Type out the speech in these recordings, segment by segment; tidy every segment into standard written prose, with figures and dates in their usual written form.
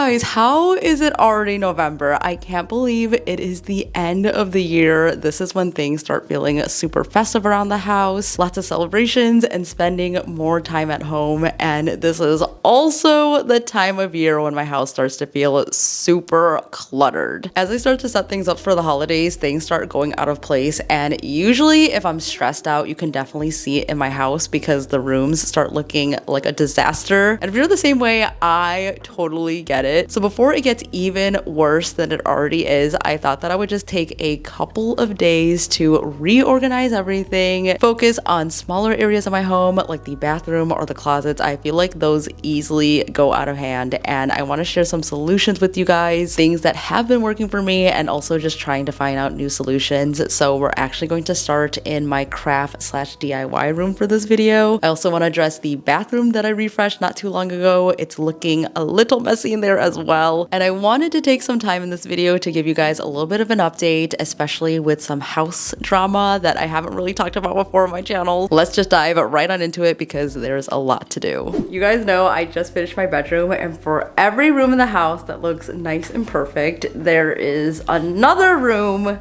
guys, how is it already November? I can't believe it is the end of the year. This is when things start feeling super festive around the house, lots of celebrations and spending more time at home. And this is also the time of year when my house starts to feel super cluttered. As I start to set things up for the holidays, things start going out of place. And usually if I'm stressed out, you can definitely see it in my house because the rooms start looking like a disaster. And if you're the same way, I totally get it. So before it gets even worse than it already is, I thought that I would just take a couple of days to reorganize everything, focus on smaller areas of my home like the bathroom or the closets. I feel like those easily go out of hand, and I want to share some solutions with you guys, things that have been working for me and also just trying to find out new solutions. So we're actually going to start in my craft/DIY room for this video. I also want to address the bathroom that I refreshed not too long ago. It's looking a little messy in there as well. And I wanted to take some time in this video to give you guys a little bit of an update, especially with some house drama that I haven't really talked about before on my channel. Let's just dive right on into it because there's a lot to do. You guys know I just finished my bedroom, and for every room in the house that looks nice and perfect, there is another room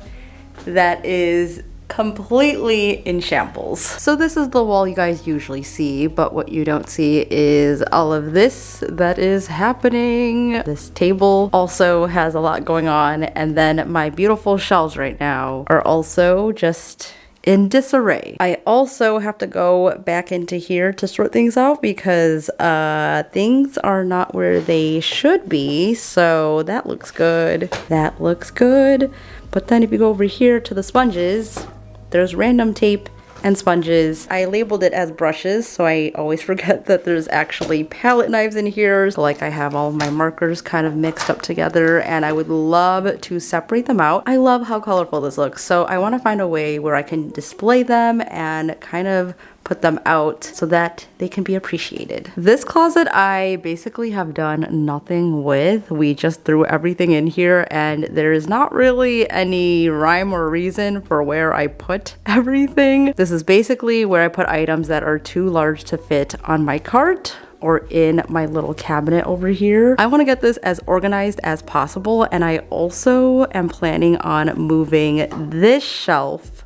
that is completely in shambles. So this is the wall you guys usually see, but what you don't see is all of this that is happening. This table also has a lot going on, and then my beautiful shelves right now are also just in disarray. I also have to go back into here to sort things out because things are not where they should be. So that looks good. That looks good. But then if you go over here to the sponges, there's random tape and sponges. I labeled it as brushes, so I always forget that there's actually palette knives in here. So like I have all my markers kind of mixed up together, and I would love to separate them out. I love how colorful this looks, so I want to find a way where I can display them and kind of put them out so that they can be appreciated. This closet I basically have done nothing with. We just threw everything in here, and there is not really any rhyme or reason for where I put everything. This is basically where I put items that are too large to fit on my cart or in my little cabinet over here. I want to get this as organized as possible, and I also am planning on moving this shelf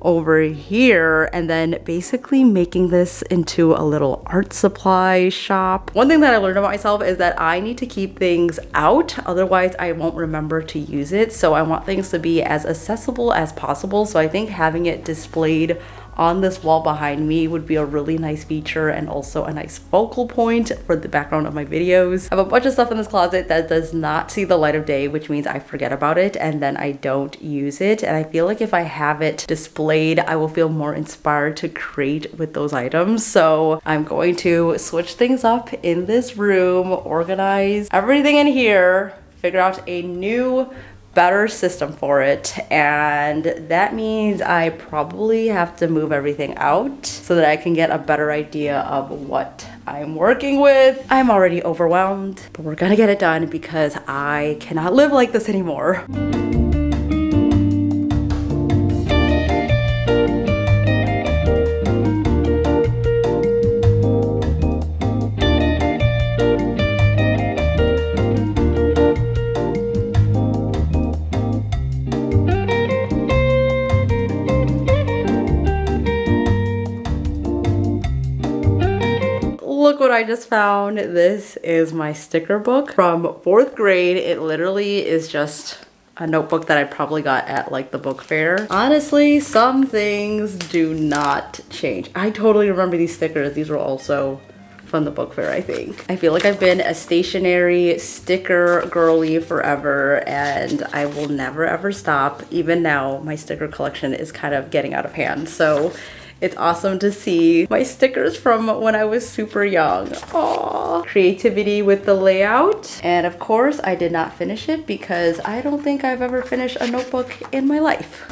over here and then basically making this into a little art supply shop. One thing that I learned about myself is that I need to keep things out, otherwise I won't remember to use it. So I want things to be as accessible as possible. So I think having it displayed on this wall behind me would be a really nice feature and also a nice focal point for the background of my videos. I have a bunch of stuff in this closet that does not see the light of day, which means I forget about it and then I don't use it. And I feel like if I have it displayed, I will feel more inspired to create with those items. So I'm going to switch things up in this room, organize everything in here, figure out a new better system for it, and that means I probably have to move everything out so that I can get a better idea of what I'm working with. I'm already overwhelmed, but we're gonna get it done because I cannot live like this anymore. Look what I just found. This is my sticker book from 4th grade. It literally is just a notebook that I probably got at like the book fair. Honestly, some things do not change. I totally remember these stickers. These were also from the book fair, I think. I feel like I've been a stationery sticker girly forever, and I will never ever stop. Even now, my sticker collection is kind of getting out of hand. So it's awesome to see my stickers from when I was super young. Aww. Creativity with the layout. And of course, I did not finish it because I don't think I've ever finished a notebook in my life.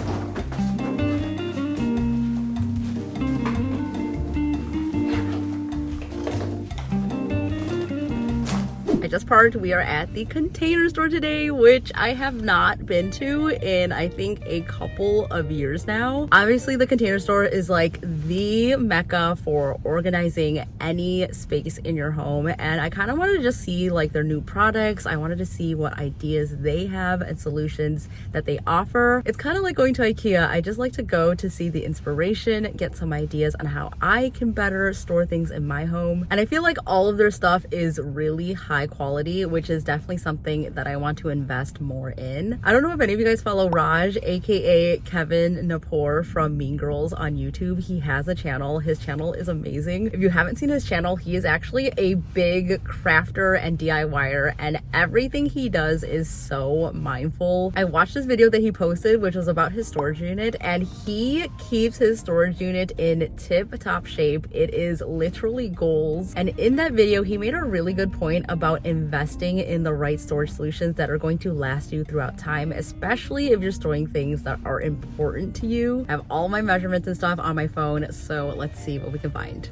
just parked. We are at the Container Store today, which I have not been to in I think a couple of years now. Obviously the Container Store is like the mecca for organizing any space in your home, and I kind of wanted to just see like their new products. I wanted to see what ideas they have and solutions that they offer. It's kind of like going to IKEA. I just like to go to see the inspiration, get some ideas on how I can better store things in my home. And I feel like all of their stuff is really high quality, which is definitely something that I want to invest more in. I don't know if any of you guys follow Raj, aka Kevin Napor from Mean Girls on YouTube. He has a channel. His channel is amazing. If you haven't seen his channel, he is actually a big crafter and DIYer, and everything he does is so mindful. I watched this video that he posted, which was about his storage unit, and he keeps his storage unit in tip-top shape. It is literally goals. And in that video, he made a really good point about investing in the right storage solutions that are going to last you throughout time, especially if you're storing things that are important to you. I have all my measurements and stuff on my phone, so let's see what we can find.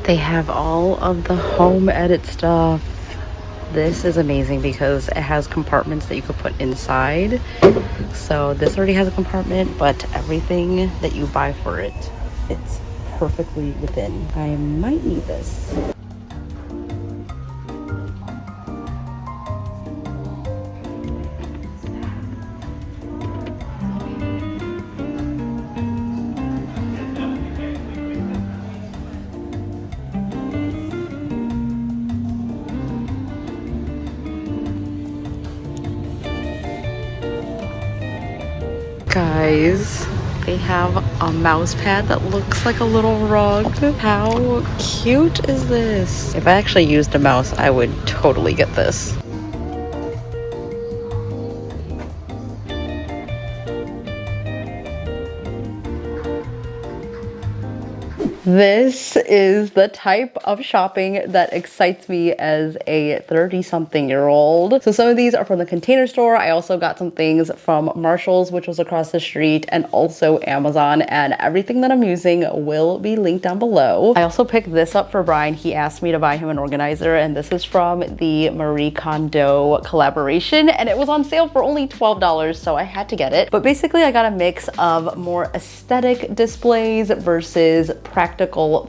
They have all of the home edit stuff. This is amazing because it has compartments that you could put inside. So this already has a compartment, but everything that you buy for it, it's perfectly within. I might need this. Guys, they have a mouse pad that looks like a little rug. How cute is this? If I actually used a mouse, I would totally get this. This is the type of shopping that excites me as a 30-something-year-old. So some of these are from the Container Store. I also got some things from Marshall's, which was across the street, and also Amazon, and everything that I'm using will be linked down below. I also picked this up for Brian. He asked me to buy him an organizer, and this is from the Marie Kondo collaboration, and it was on sale for only $12, so I had to get it. But basically, I got a mix of more aesthetic displays versus practical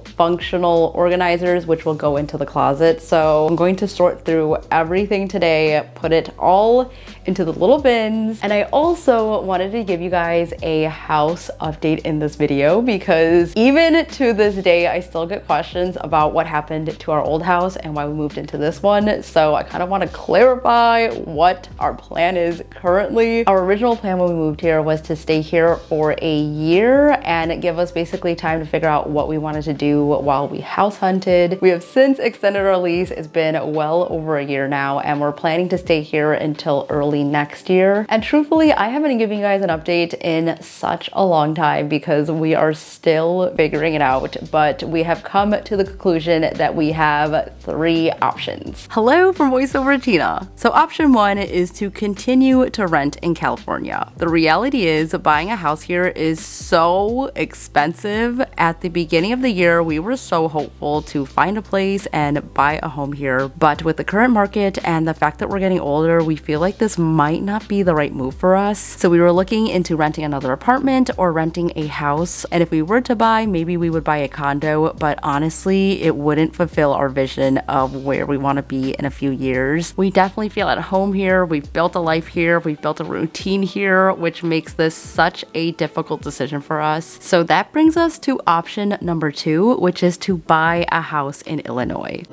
functional organizers, which will go into the closet. So I'm going to sort through everything today, put it all into the little bins. And I also wanted to give you guys a house update in this video because even to this day, I still get questions about what happened to our old house and why we moved into this one. So I kind of want to clarify what our plan is currently. Our original plan when we moved here was to stay here for a year and give us basically time to figure out what we wanted to do while we house hunted. We have since extended our lease. It's been well over a year now, and we're planning to stay here until early next year. And truthfully, I haven't been giving you guys an update in such a long time because we are still figuring it out, but we have come to the conclusion that we have 3 options. Hello from VoiceOver Tina. So option 1 is to continue to rent in California. The reality is buying a house here is so expensive. At the beginning of the year, we were so hopeful to find a place and buy a home here, but with the current market and the fact that we're getting older, we feel like this might not be the right move for us. So we were looking into renting another apartment or renting a house, and if we were to buy, maybe we would buy a condo, but honestly, it wouldn't fulfill our vision of where we want to be in a few years. We definitely feel at home here. We've built a life here. We've built a routine here, which makes this such a difficult decision for us. So that brings us to option number 2, which is to buy a house in Illinois.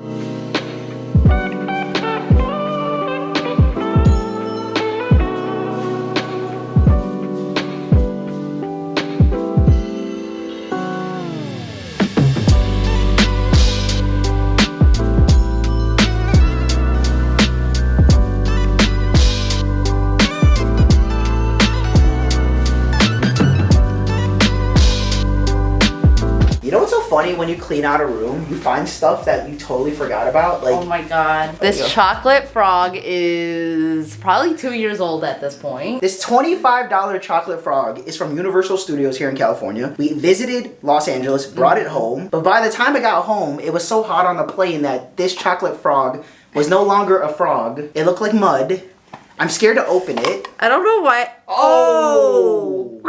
You know what's so funny when you clean out a room, you find stuff that you totally forgot about. Like, oh my god. This chocolate frog is probably 2 years old at this point. This $25 chocolate frog is from Universal Studios here in California. We visited Los Angeles, brought it home, but by the time I got home, it was so hot on the plane that this chocolate frog was no longer a frog. It looked like mud. I'm scared to open it. I don't know why. Oh!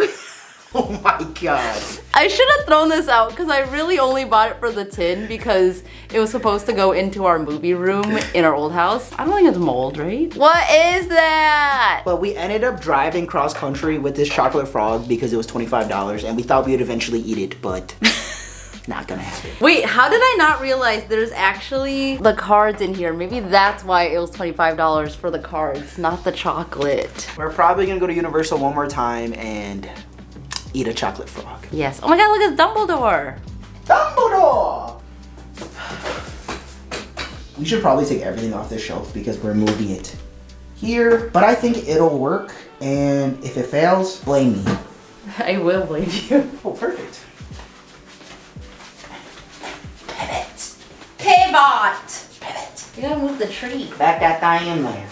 Oh my god. I should have thrown this out because I really only bought it for the tin because it was supposed to go into our movie room in our old house. I don't think it's mold, right? What is that? But we ended up driving cross country with this chocolate frog because it was $25 and we thought we would eventually eat it, but not gonna happen. Wait, how did I not realize there's actually the cards in here? Maybe that's why it was $25 for the cards, not the chocolate. We're probably gonna go to Universal one more time and eat a chocolate frog. Yes. Oh my god, look, it's Dumbledore. Dumbledore! We should probably take everything off this shelf because we're moving it here. But I think it'll work, and if it fails, blame me. I will blame you. Oh, perfect. Pivot. Pivot. Pivot. You gotta move the tree. Back that thing in there.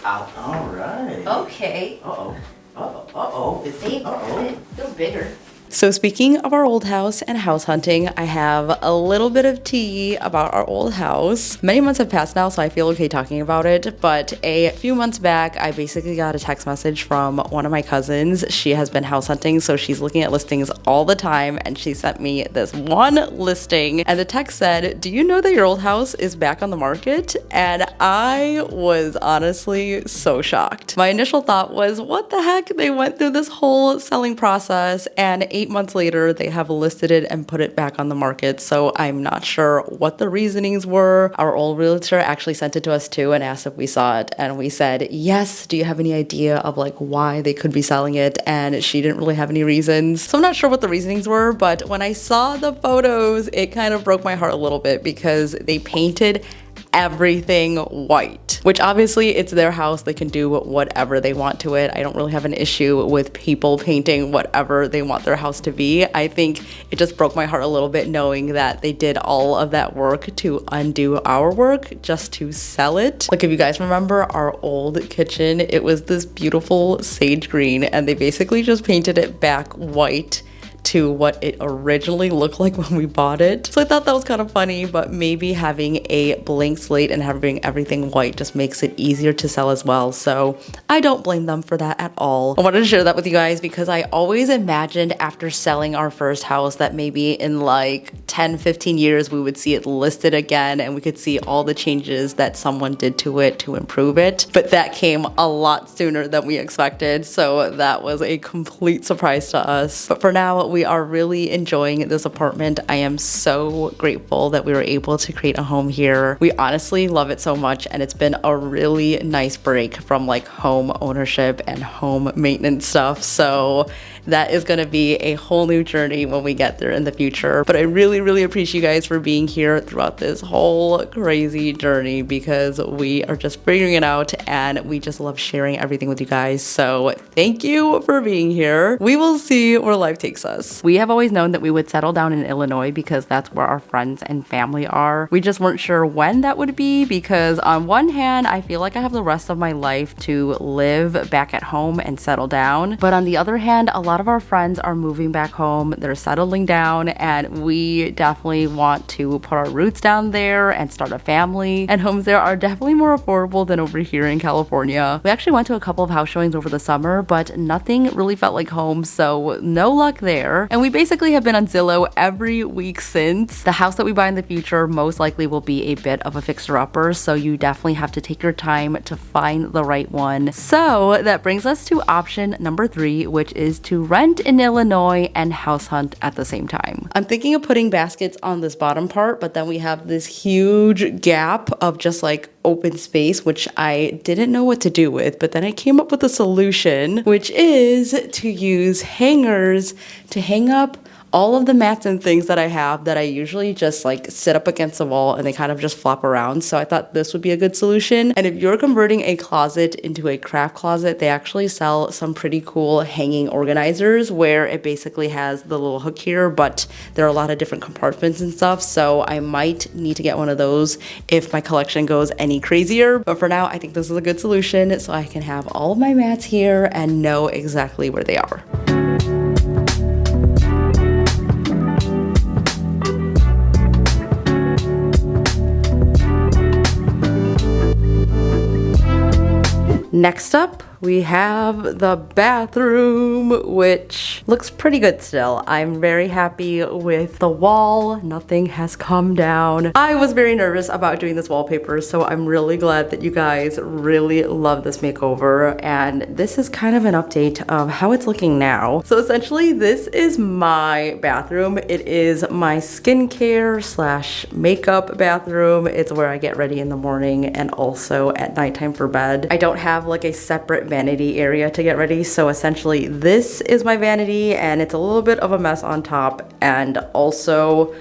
Ow. All right. Okay. Uh-oh. Uh-oh. It's, It feels bigger. So speaking of our old house and house hunting, I have a little bit of tea about our old house. Many months have passed now, so I feel okay talking about it, but a few months back, I basically got a text message from one of my cousins. She has been house hunting, so she's looking at listings all the time, and she sent me this one listing, and the text said, "Do you know that your old house is back on the market?" And I was honestly so shocked. My initial thought was, what the heck? They went through this whole selling process, and 8 months later, they have listed it and put it back on the market. So I'm not sure what the reasonings were. Our old realtor actually sent it to us too and asked if we saw it. And we said, yes, do you have any idea of like why they could be selling it? And she didn't really have any reasons. So I'm not sure what the reasonings were, but when I saw the photos, it kind of broke my heart a little bit because they painted everything white, which obviously it's their house. They can do whatever they want to it. I don't really have an issue with people painting whatever they want their house to be. I think it just broke my heart a little bit knowing that they did all of that work to undo our work just to sell it. Like if you guys remember our old kitchen, it was this beautiful sage green and they basically just painted it back white to what it originally looked like when we bought it. So I thought that was kind of funny, but maybe having a blank slate and having everything white just makes it easier to sell as well. So I don't blame them for that at all. I wanted to share that with you guys because I always imagined after selling our first house that maybe in like 10, 15 years, we would see it listed again and we could see all the changes that someone did to it to improve it. But that came a lot sooner than we expected. So that was a complete surprise to us. But for now, we are really enjoying this apartment. I am so grateful that we were able to create a home here. We honestly love it so much and it's been a really nice break from like home ownership and home maintenance stuff. So that is going to be a whole new journey when we get there in the future. But I really appreciate you guys for being here throughout this whole crazy journey because we are just figuring it out and we just love sharing everything with you guys. So thank you for being here. We will see where life takes us. We have always known that we would settle down in Illinois because that's where our friends and family are. We just weren't sure when that would be because on one hand, I feel like I have the rest of my life to live back at home and settle down. But on the other hand, a lot of our friends are moving back home. They're settling down and we definitely want to put our roots down there and start a family. And homes there are definitely more affordable than over here in California. We actually went to a couple of house showings over the summer, but nothing really felt like home, so no luck there. And we basically have been on Zillow every week since. The house that we buy in the future most likely will be a bit of a fixer-upper, so you definitely have to take your time to find the right one. So that brings us to option number 3, which is to rent in Illinois and house hunt at the same time. I'm thinking of putting baskets on this bottom part, but then we have this huge gap of just like open space, which I didn't know what to do with, but then I came up with a solution, which is to use hangers to hang up all of the mats and things that I have that I usually just like sit up against the wall and they kind of just flop around. So I thought this would be a good solution. And if you're converting a closet into a craft closet, they actually sell some pretty cool hanging organizers where it basically has the little hook here, but there are a lot of different compartments and stuff. So I might need to get one of those if my collection goes any crazier. But for now, I think this is a good solution so I can have all of my mats here and know exactly where they are. Next up, we have the bathroom, which looks pretty good still. I'm very happy with the wall. Nothing has come down. I was very nervous about doing this wallpaper, so I'm really glad that you guys really love this makeover. And this is kind of an update of how it's looking now. So essentially, this is my bathroom. It is my skincare slash makeup bathroom. It's where I get ready in the morning and also at nighttime for bed. I don't have like a separate vanity area to get ready, so essentially this is my vanity and it's a little bit of a mess on top and also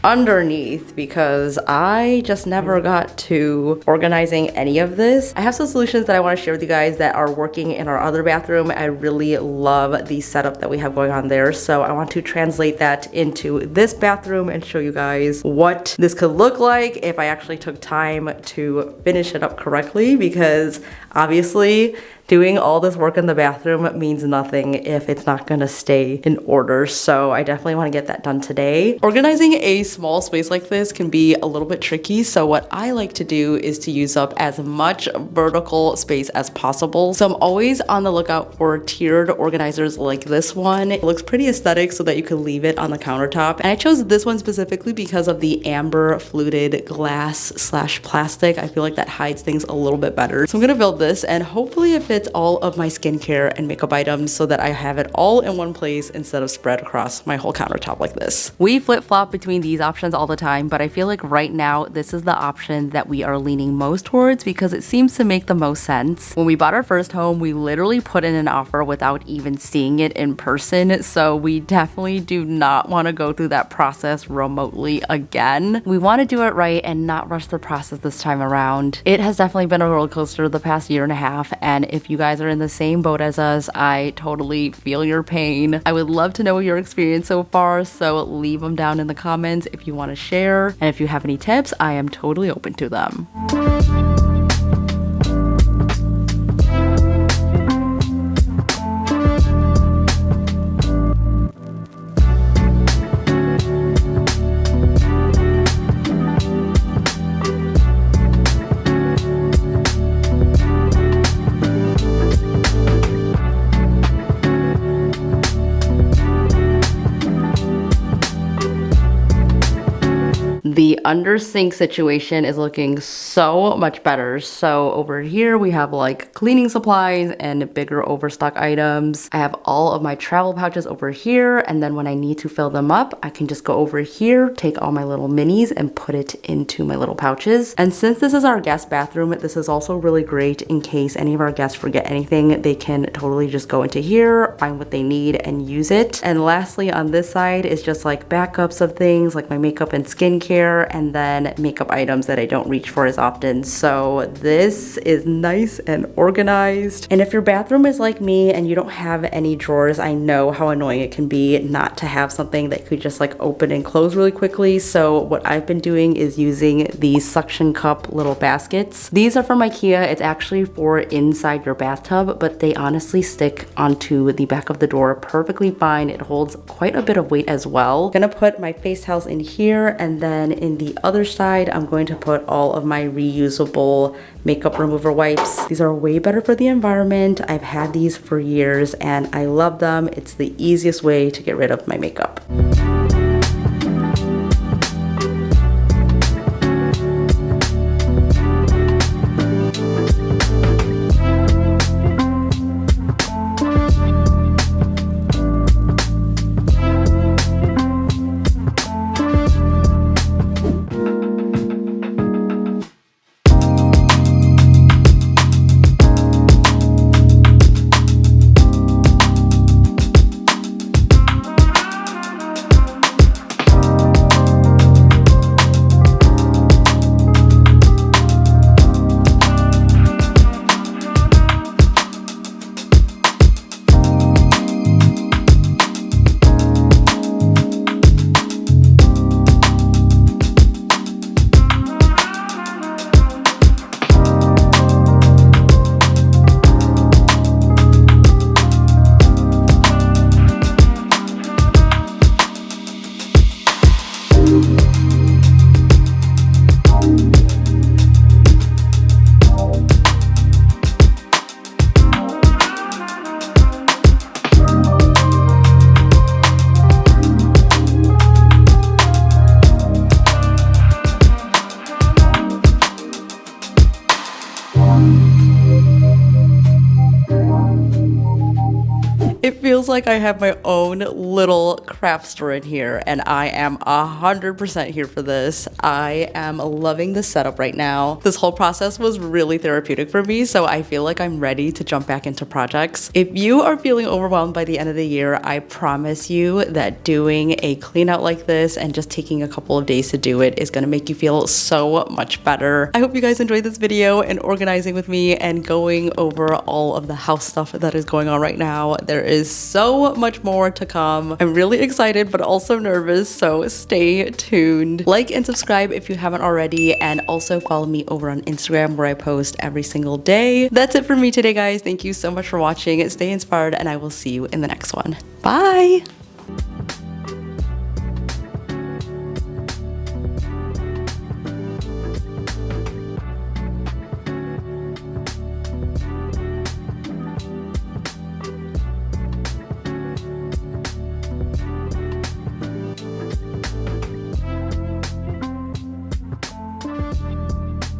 underneath because I just never got to organizing any of this. I have some solutions that I want to share with you guys that are working in our other bathroom. I really love the setup that we have going on there, so I want to translate that into this bathroom and show you guys what this could look like if I actually took time to finish it up correctly, because obviously doing all this work in the bathroom means nothing if it's not gonna stay in order. So I definitely wanna get that done today. Organizing a small space like this can be a little bit tricky. So what I like to do is to use up as much vertical space as possible. So I'm always on the lookout for tiered organizers like this one. It looks pretty aesthetic so that you can leave it on the countertop. And I chose this one specifically because of the amber fluted glass slash plastic. I feel like that hides things a little bit better. So I'm gonna build this and hopefully it fits all of my skincare and makeup items so that I have it all in one place instead of spread across my whole countertop like this. We flip-flop between these options all the time, but I feel like right now this is the option that we are leaning most towards because it seems to make the most sense. When we bought our first home, we literally put in an offer without even seeing it in person, so we definitely do not want to go through that process remotely again. We want to do it right and not rush the process this time around. It has definitely been a roller coaster the past year and a half, and if you guys are in the same boat as us, I totally feel your pain. I would love to know your experience so far, so leave them down in the comments if you want to share. And if you have any tips, I am totally open to them. The under sink situation is looking so much better. So over here we have like cleaning supplies and bigger overstock items. I have all of my travel pouches over here, and then when I need to fill them up, I can just go over here, take all my little minis and put it into my little pouches. And since this is our guest bathroom, this is also really great in case any of our guests forget anything. They can totally just go into here, find what they need and use it. And lastly, on this side is just like backups of things like my makeup and skincare, and then makeup items that I don't reach for as often. So this is nice and organized. And if your bathroom is like me and you don't have any drawers, I know how annoying it can be not to have something that could just like open and close really quickly. So what I've been doing is using these suction cup little baskets. These are from IKEA. It's actually for inside your bathtub, but they honestly stick onto the back of the door perfectly fine. It holds quite a bit of weight as well. I'm gonna put my face towels in here, and then in the other side, I'm going to put all of my reusable makeup remover wipes. These are way better for the environment. I've had these for years and I love them. It's the easiest way to get rid of my makeup. It feels like I have my own little craft store in here, and I am 100% here for this. I am loving the setup right now. This whole process was really therapeutic for me, so I feel like I'm ready to jump back into projects. If you are feeling overwhelmed by the end of the year, I promise you that doing a clean out like this and just taking a couple of days to do it is gonna make you feel so much better. I hope you guys enjoyed this video and organizing with me and going over all of the house stuff that is going on right now. There is so much more to come. I'm really excited, but also nervous, so stay tuned. Like and subscribe if you haven't already, and also follow me over on Instagram where I post every single day. That's it for me today, guys. Thank you so much for watching. Stay inspired, and I will see you in the next one. Bye!